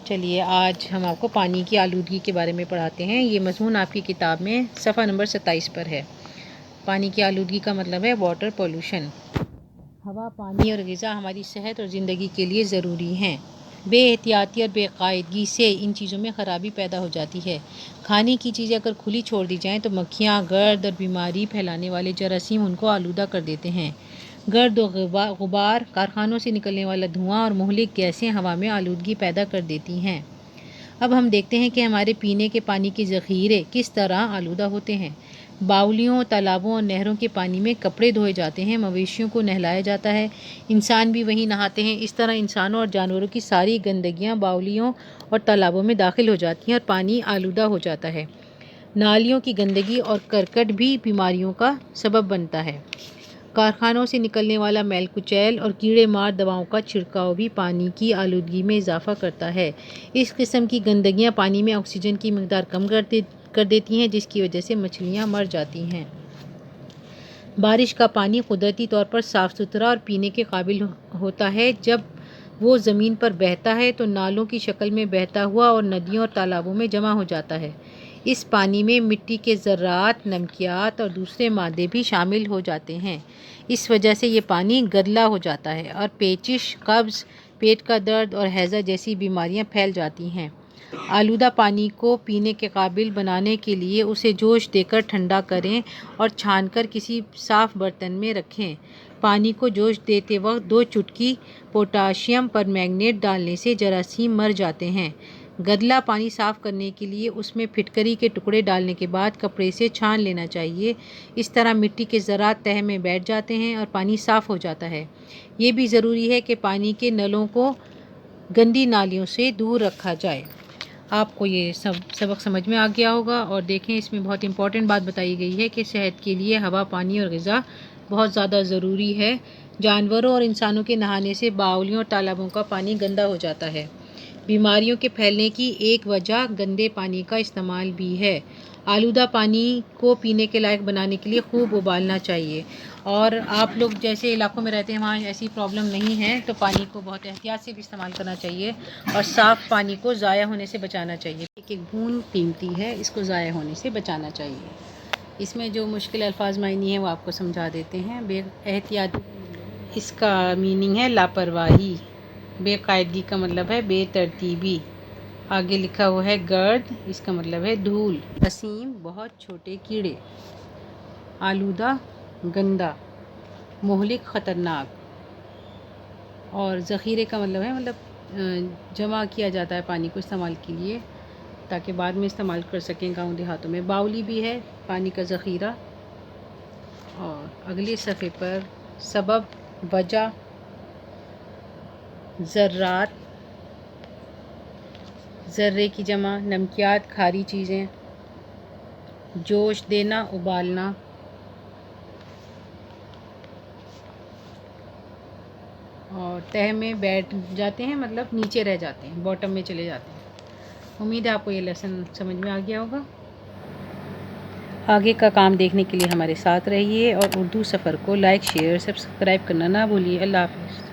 چلیے آج ہم آپ کو پانی کی آلودگی کے بارے میں پڑھاتے ہیں۔ یہ مضمون آپ کی کتاب میں صفحہ نمبر 27 پر ہے۔ پانی کی آلودگی کا مطلب ہے واٹر پولوشن۔ ہوا، پانی اور غذا ہماری صحت اور زندگی کے لیے ضروری ہیں۔ بے احتیاطی اور بے قاعدگی سے ان چیزوں میں خرابی پیدا ہو جاتی ہے۔ کھانے کی چیزیں اگر کھلی چھوڑ دی جائیں تو مکھیاں، گرد اور بیماری پھیلانے والے جراثیم ان کو آلودہ کر دیتے ہیں۔ گرد و غبار، کارخانوں سے نکلنے والا دھواں اور مہلک گیسیں ہوا میں آلودگی پیدا کر دیتی ہیں۔ اب ہم دیکھتے ہیں کہ ہمارے پینے کے پانی کے ذخیرے کس طرح آلودہ ہوتے ہیں۔ باولیوں، تالابوں اور نہروں کے پانی میں کپڑے دھوئے جاتے ہیں، مویشیوں کو نہلایا جاتا ہے، انسان بھی وہیں نہاتے ہیں۔ اس طرح انسانوں اور جانوروں کی ساری گندگیاں باولیوں اور تالابوں میں داخل ہو جاتی ہیں اور پانی آلودہ ہو جاتا ہے۔ نالیوں کی گندگی اور کرکٹ بھی بیماریوں کا سبب بنتا ہے۔ کارخانوں سے نکلنے والا میل کچیل اور کیڑے مار دواؤں کا چھڑکاؤ بھی پانی کی آلودگی میں اضافہ کرتا ہے۔ اس قسم کی گندگیاں پانی میں آکسیجن کی مقدار کم کر دیتی ہیں، جس کی وجہ سے مچھلیاں مر جاتی ہیں۔ بارش کا پانی قدرتی طور پر صاف ستھرا اور پینے کے قابل ہوتا ہے۔ جب وہ زمین پر بہتا ہے تو نالوں کی شکل میں بہتا ہوا اور ندیوں اور تالابوں میں جمع ہو جاتا ہے۔ اس پانی میں مٹی کے ذرات، نمکیات اور دوسرے مادے بھی شامل ہو جاتے ہیں۔ اس وجہ سے یہ پانی گدلا ہو جاتا ہے اور پیچش، قبض، پیٹ کا درد اور ہیضہ جیسی بیماریاں پھیل جاتی ہیں۔ آلودہ پانی کو پینے کے قابل بنانے کے لیے اسے جوش دے کر ٹھنڈا کریں اور چھان کر کسی صاف برتن میں رکھیں۔ پانی کو جوش دیتے وقت 2 چٹکی پوٹاشیم پرمینگنیٹ ڈالنے سے جراثیم مر جاتے ہیں۔ گدلا پانی صاف کرنے کے لیے اس میں پھٹکری کے ٹکڑے ڈالنے کے بعد کپڑے سے چھان لینا چاہیے۔ اس طرح مٹی کے ذرات تہہ میں بیٹھ جاتے ہیں اور پانی صاف ہو جاتا ہے۔ یہ بھی ضروری ہے کہ پانی کے نلوں کو گندی نالیوں سے دور رکھا جائے۔ آپ کو یہ سبق سمجھ میں آ گیا ہوگا، اور دیکھیں اس میں بہت امپورٹنٹ بات بتائی گئی ہے کہ صحت کے لیے ہوا، پانی اور غذا بہت زیادہ ضروری ہے۔ جانوروں اور انسانوں کے نہانے سے باولیوں اور تالابوں کا پانی گندا ہو جاتا ہے۔ بیماریوں کے پھیلنے کی ایک وجہ گندے پانی کا استعمال بھی ہے۔ آلودہ پانی کو پینے کے لائق بنانے کے لیے خوب ابالنا چاہیے، اور آپ لوگ جیسے علاقوں میں رہتے ہیں وہاں ایسی پرابلم نہیں ہے تو پانی کو بہت احتیاط سے بھی استعمال کرنا چاہیے اور صاف پانی کو ضائع ہونے سے بچانا چاہیے۔ ایک بوند قیمتی ہے، اس کو ضائع ہونے سے بچانا چاہیے۔ اس میں جو مشکل الفاظ معنی ہیں وہ آپ کو سمجھا دیتے ہیں۔ بے احتیاطی، اس کا میننگ ہے لاپرواہی۔ بے قاعدگی کا مطلب ہے بے ترتیبی۔ آگے لکھا ہوا ہے گرد، اس کا مطلب ہے دھول۔ جراثیم، بہت چھوٹے کیڑے۔ آلودہ، گندا، مہلک، خطرناک۔ اور ذخیرے کا مطلب ہے جمع کیا جاتا ہے پانی کو استعمال کے لیے تاکہ بعد میں استعمال کر سکیں گاؤں دیہاتوں میں۔ باولی بھی ہے پانی کا ذخیرہ۔ اور اگلے صفحے پر سبب، وجہ، ذرات، ذرے کی جمع، نمکیات، کھاری چیزیں، جوش دینا، ابالنا، اور تہہ میں بیٹھ جاتے ہیں مطلب نیچے رہ جاتے ہیں، باٹم میں چلے جاتے ہیں۔ امید ہے آپ کو یہ لیسن سمجھ میں آ گیا ہوگا۔ آگے کا کام دیکھنے کے لیے ہمارے ساتھ رہیے، اور اردو سفر کو لائک، شیئر، سبسکرائب کرنا نہ بھولیے۔ اللہ حافظ۔